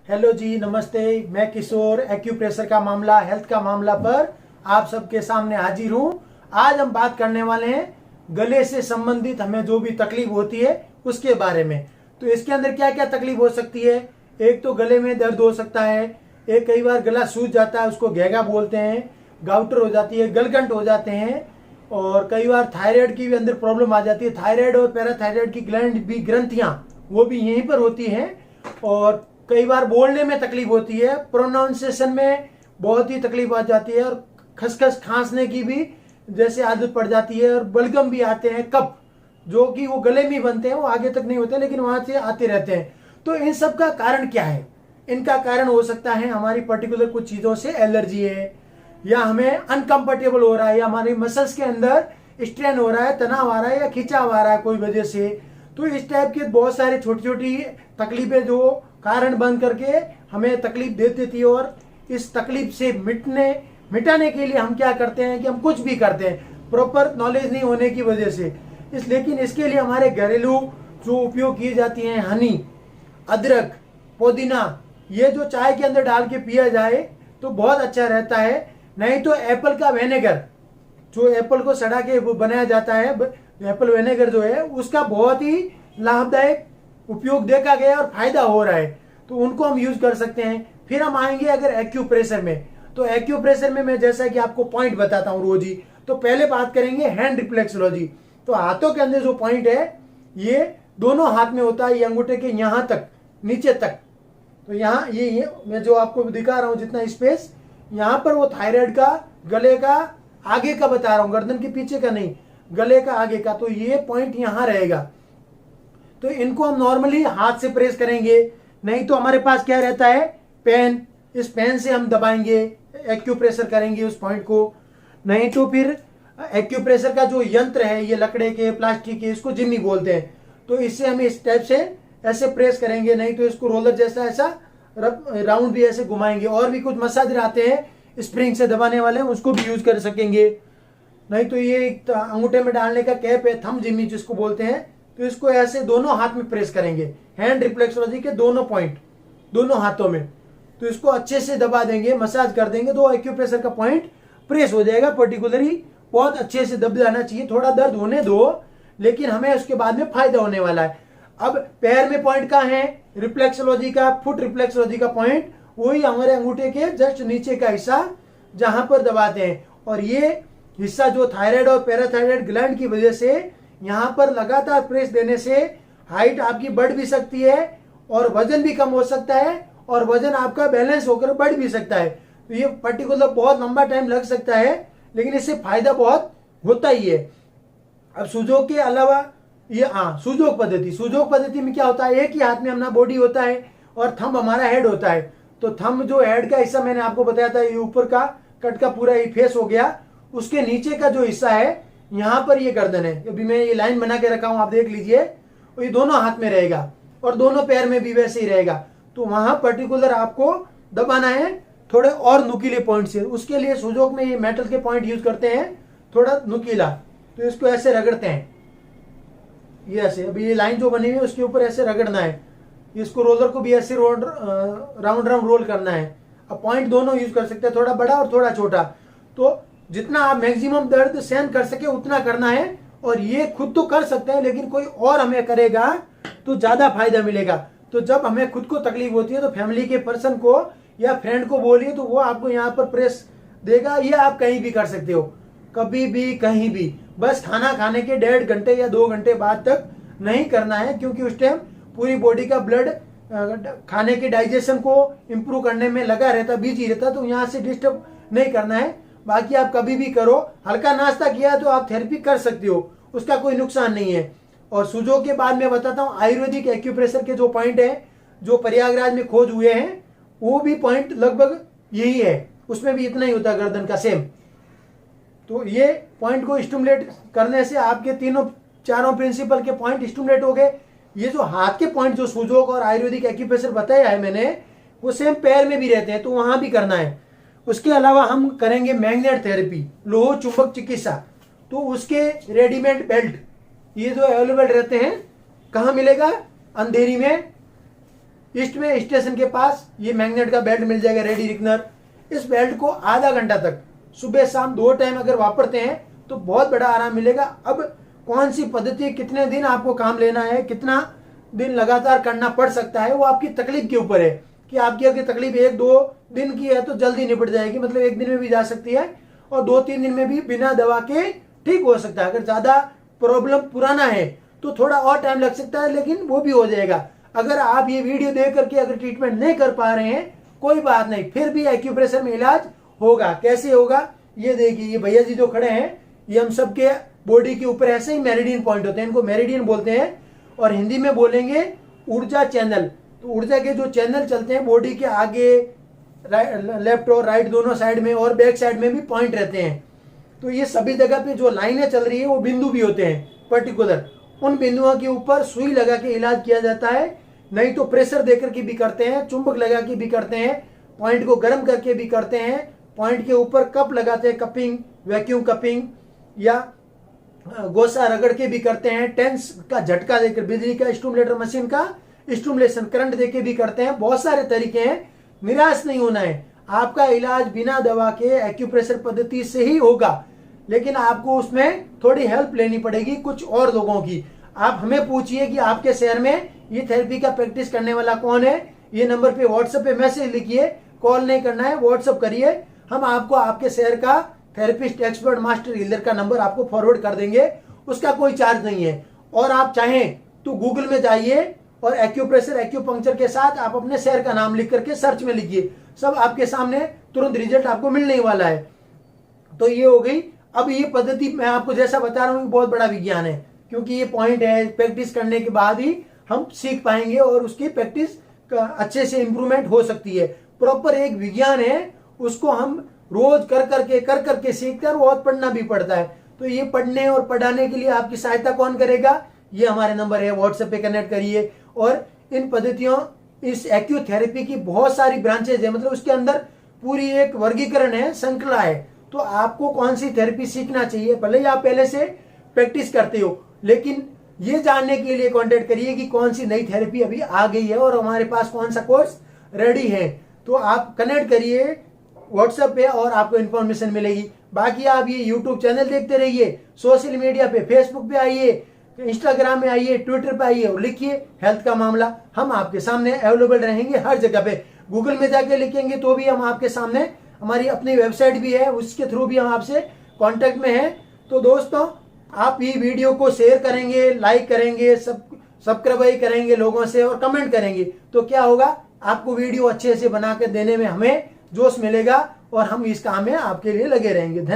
Hello जी, नमस्ते। मैं किशोर acupressure का मामला, हेल्थ का मामला पर आप सबके सामने हाजिर हूँ। आज हम बात करने वाले हैं गले से संबंधित हमें जो भी तकलीफ होती है उसके बारे में। तो इसके अंदर क्या क्या तकलीफ हो सकती है। एक तो गले में दर्द हो सकता है, एक कई बार गला सूज जाता है, उसको घेगा बोलते हैं, गाउटर हो जाती है, गलगंट हो जाते हैं, और कई बार थायराइड की भी अंदर प्रॉब्लम आ जाती है। थायराइड और पैराथायराइड की ग्लैंड भी, ग्रंथियां वो भी यहीं पर होती हैं। और कई बार बोलने में तकलीफ होती है, प्रोनाउंसिएशन में बहुत ही तकलीफ आ जाती है, और खसखस खांसने की भी जैसे आदत पड़ जाती है, और बलगम भी आते हैं, कफ जो कि वो गले में बनते हैं, वो आगे तक नहीं होते लेकिन वहां से आते रहते हैं। तो इन सब का कारण क्या है? इनका कारण हो सकता है हमारी पर्टिकुलर कुछ चीजों से एलर्जी है, या हमें अनकंफर्टेबल हो रहा है, या हमारे मसल्स के अंदर स्ट्रेन हो रहा है, तनाव आ रहा है, या खिंचाव आ रहा है कोई वजह से। तो इस टाइप के बहुत सारी छोटी छोटी तकलीफें जो कारण बन करके हमें तकलीफ दे देती है, और इस तकलीफ से मिटाने के लिए हम क्या करते हैं कि हम कुछ भी करते हैं प्रॉपर नॉलेज नहीं होने की वजह से। लेकिन इसके लिए हमारे घरेलू जो उपयोग की जाती हैं, हनी, अदरक, पुदीना, ये जो चाय के अंदर डाल के पिया जाए तो बहुत अच्छा रहता है। नहीं तो एप्पल का विनेगर, जो एप्पल को सड़ा के बनाया जाता है, एप्पल विनेगर जो है उसका बहुत ही लाभदायक उपयोग देखा गया और फायदा हो रहा है, तो उनको हम यूज कर सकते हैं। फिर हम आएंगे अगर एक्यूप्रेशर में, तो एक्यूप्रेशर में मैं जैसा कि आपको पॉइंट बताता हूं रोज ही। तो पहले बात करेंगे हैंड रिफ्लेक्सोलॉजी। तो हाथों के अंदर जो पॉइंट है ये दोनों हाथ में होता है, ये अंगूठे के यहां तक, नीचे तक। तो यहाँ ये मैं जो आपको दिखा रहा हूं जितना स्पेस, यहाँ पर वो थायराइड का, गले का आगे का बता रहा हूं, गर्दन के पीछे का नहीं, गले का आगे का। तो ये पॉइंट यहाँ रहेगा। तो इनको हम नॉर्मली हाथ से प्रेस करेंगे, नहीं तो हमारे पास क्या रहता है, पेन, इस पेन से हम दबाएंगे, एक्यूप्रेशर करेंगे उस पॉइंट को। नहीं तो फिर एक्यूप्रेशर का जो यंत्र है, ये लकड़े के, प्लास्टिक के, इसको जिम्मी बोलते हैं, तो इससे हम इस टाइप से ऐसे प्रेस करेंगे। नहीं तो इसको रोलर जैसा ऐसा राउंड भी ऐसे घुमाएंगे। और भी कुछ मसाजर आते हैं स्प्रिंग से दबाने वाले, उसको भी यूज कर सकेंगे। नहीं तो ये अंगूठे में डालने का कैप है, थंब जिम्मी जिसको बोलते हैं, तो इसको ऐसे दोनों हाथ में प्रेस करेंगे, हैंड रिफ्लेक्सोलॉजी के दोनों पॉइंट, दोनों हाथों में। तो इसको अच्छे से दबा देंगे, मसाज कर देंगे, तो एक्यूप्रेशर का पॉइंट प्रेस हो जाएगा। पर्टिकुलरली बहुत अच्छे से दब जाना चाहिए, थोड़ा दर्द होने दो, लेकिन हमें उसके बाद में फायदा होने वाला है। अब पैर में पॉइंट कहाँ है रिफ्लेक्सोलॉजी का, फुट रिफ्लेक्सोलॉजी का पॉइंट वही हमारे अंगूठे के जस्ट नीचे का हिस्सा जहां पर दबाते हैं। और ये हिस्सा जो थायराइड और पैराथायराइड ग्लैंड की वजह से यहां पर लगातार प्रेस देने से हाइट आपकी बढ़ भी सकती है, और वजन भी कम हो सकता है, और वजन आपका बैलेंस होकर बढ़ भी सकता है। तो ये पर्टिकुलर बहुत लंबा टाइम लग सकता है, लेकिन इससे फायदा बहुत होता ही है। अब सुजोग के अलावा ये सुजोग पद्धति में क्या होता है, एक ही हाथ में अपना बॉडी होता है और थंब हमारा हेड होता है। तो थंब जो हेड का हिस्सा मैंने आपको बताया था, ये ऊपर का कट का पूरा ये फेस हो गया, उसके नीचे का जो हिस्सा है यहाँ पर ये गर्दन है। अभी मैं ये लाइन बना के रखा हूं, आप देख लीजिए, ये दोनों हाथ में रहेगा और दोनों पैर में भी वैसे ही रहेगा। तो वहां पर्टिकुलर आपको दबाना है थोड़े और नुकीले पॉइंट से। उसके लिए सुजोग में ये मेटल के पॉइंट यूज करते हैं, थोड़ा नुकीला। तो इसको ऐसे रगड़ते हैं, ये ऐसे, अभी ये लाइन जो बनी हुई है उसके ऊपर ऐसे रगड़ना है। इसको रोलर को भी ऐसे राउंड राउंड रोल करना है। अब पॉइंट दोनों यूज कर सकते हैं, थोड़ा बड़ा और थोड़ा छोटा। तो जितना आप मैक्सिमम दर्द सहन कर सके उतना करना है। और ये खुद तो कर सकते हैं, लेकिन कोई और हमें करेगा तो ज्यादा फायदा मिलेगा। तो जब हमें खुद को तकलीफ होती है तो फैमिली के पर्सन को या फ्रेंड को बोलिए, तो वो आपको यहाँ पर प्रेस देगा। ये आप कहीं भी कर सकते हो, कभी भी कहीं भी। बस खाना खाने के 1.5 घंटे या 2 घंटे बाद तक नहीं करना है, क्योंकि उस टाइम पूरी बॉडी का ब्लड खाने के डाइजेशन को इम्प्रूव करने में लगा रहता, बिजी रहता। तो यहाँ से डिस्टर्ब नहीं करना है। बाकी आप कभी भी करो, हल्का नाश्ता किया तो आप थेरेपी कर सकते हो, उसका कोई नुकसान नहीं है। और सुजोग के बाद मैं बताता हूँ आयुर्वेदिक एक्यूप्रेशर के जो पॉइंट है, जो प्रयागराज में खोज हुए हैं, वो भी पॉइंट लगभग यही है, उसमें भी इतना ही होता है गर्दन का, सेम। तो ये पॉइंट को स्टिमुलेट करने से आपके तीनों चारों प्रिंसिपल के पॉइंट स्टिमुलेट हो गए। ये जो हाथ के पॉइंट जो सुजोग और आयुर्वेदिक एक्यूप्रेशर बताया है मैंने, वो सेम पैर में भी रहते हैं, तो वहां भी करना है। उसके अलावा हम करेंगे मैग्नेट थेरेपी, लोह चुंबक चिकित्सा। तो उसके रेडीमेड बेल्ट ये जो अवेलेबल रहते हैं, कहाँ मिलेगा, अंधेरी में ईस्ट में स्टेशन के पास ये मैग्नेट का बेल्ट मिल जाएगा, रेडी रिकनर। इस बेल्ट को आधा घंटा तक सुबह शाम 2 टाइम अगर वापरते हैं तो बहुत बड़ा आराम मिलेगा। अब कौन सी पद्धति, कितने दिन आपको काम लेना है, कितना दिन लगातार करना पड़ सकता है, वो आपकी तकलीफ के ऊपर है कि आपकी अगर तकलीफ 1-2 दिन की है तो जल्दी निपट जाएगी, मतलब 1 दिन में भी जा सकती है और 2-3 दिन में भी बिना दवा के ठीक हो सकता है। अगर ज्यादा प्रॉब्लम पुराना है तो थोड़ा और टाइम लग सकता है, लेकिन वो भी हो जाएगा। अगर आप ये वीडियो देख करके अगर ट्रीटमेंट नहीं कर पा रहे हैं कोई बात नहीं, फिर भी एक्यूप्रेशर में इलाज होगा। कैसे होगा ये देखिए, ये भैया जी जो खड़े हैं ये हम सबके बॉडी के ऊपर ऐसे ही मेरिडियन पॉइंट होते हैं, इनको मेरिडियन बोलते हैं और हिंदी में बोलेंगे ऊर्जा चैनल। तो ऊर्जा के जो चैनल चलते हैं बॉडी के आगे, लेफ्ट और राइट दोनों साइड में और बैक साइड में भी पॉइंट रहते हैं। तो ये सभी जगह पे जो लाइनें चल रही है वो बिंदु भी होते हैं पर्टिकुलर, उन बिंदुओं के ऊपर सुई लगा के इलाज किया जाता है। नहीं तो प्रेशर देकर के भी करते हैं, चुंबक लगा के भी करते हैं, पॉइंट को गर्म करके भी करते हैं, पॉइंट के ऊपर कप लगाते हैं, कपिंग, वैक्यूम कपिंग, या गोसा रगड़ के भी करते हैं, टेंस का झटका देकर, बिजली का स्टूमुलेटर मशीन का स्टूमुलेशन करंट देके भी करते हैं। बहुत सारे तरीके हैं, निराश नहीं होना है। आपका इलाज बिना दवा के एक्यूप्रेशर पद्धति से ही होगा, लेकिन आपको उसमें थोड़ी हेल्प लेनी पड़ेगी कुछ और लोगों की। आप हमें पूछिए कि आपके शहर में ये थेरेपी का प्रैक्टिस करने वाला कौन है। ये नंबर पे व्हाट्सएप पे मैसेज लिखिए, कॉल नहीं करना है, व्हाट्सएप करिए। हम आपको आपके शहर का थेरेपिस्ट, एक्सपर्ट, मास्टर हीलर का नंबर आपको फॉरवर्ड कर देंगे, उसका कोई चार्ज नहीं है। और आप चाहें तो गूगल में जाइए और एक्यूप्रेशर, एक्यूपंक्चर के साथ आप अपने शहर का नाम लिख करके सर्च में लिखिए, सब आपके सामने तुरंत रिजल्ट आपको मिलने ही वाला है। तो ये हो गई। अब ये पद्धति मैं आपको जैसा बता रहा हूँ बहुत बड़ा विज्ञान है, क्योंकि ये पॉइंट है, प्रैक्टिस करने के बाद ही हम सीख पाएंगे और उसकी प्रैक्टिस अच्छे से इंप्रूवमेंट हो सकती है। प्रॉपर एक विज्ञान है, उसको हम रोज कर करके सीखते हैं और बहुत पढ़ना भी पड़ता है। तो ये पढ़ने और पढ़ाने के लिए आपकी सहायता कौन करेगा? ये हमारे नंबर है, व्हाट्सएप पे कनेक्ट करिए। और इन पद्धतियों, इस एक्यूथेरेपी की बहुत सारी ब्रांचेज है, मतलब उसके अंदर पूरी एक वर्गीकरण है, श्रृंखला है। तो आपको कौन सी थेरेपी सीखना चाहिए, भले ही आप पहले से प्रैक्टिस करते हो, लेकिन ये जानने के लिए कांटेक्ट करिए कि कौन सी नई थेरेपी अभी आ गई है और हमारे पास कौन सा कोर्स रेडी है। तो आप कनेक्ट करिए व्हाट्सएप पे और आपको इन्फॉर्मेशन मिलेगी। बाकी आप ये यूट्यूब चैनल देखते रहिए, सोशल मीडिया पे, फेसबुक पे आइए, इंस्टाग्राम में आइए, ट्विटर पे आइए और लिखिए हेल्थ का मामला। हम आपके सामने अवेलेबल रहेंगे हर जगह पे। गूगल में जाके लिखेंगे तो भी हम आपके सामने, हमारी अपनी वेबसाइट भी है, उसके थ्रू भी हम आपसे कांटेक्ट में हैं। तो दोस्तों, आप ये वीडियो को शेयर करेंगे, लाइक करेंगे, सब्सक्राइब करेंगे लोगों से और कमेंट करेंगे, तो क्या होगा, आपको वीडियो अच्छे से बना के देने में हमें जोश मिलेगा और हम इस काम में आपके लिए लगे रहेंगे। धन्यवाद।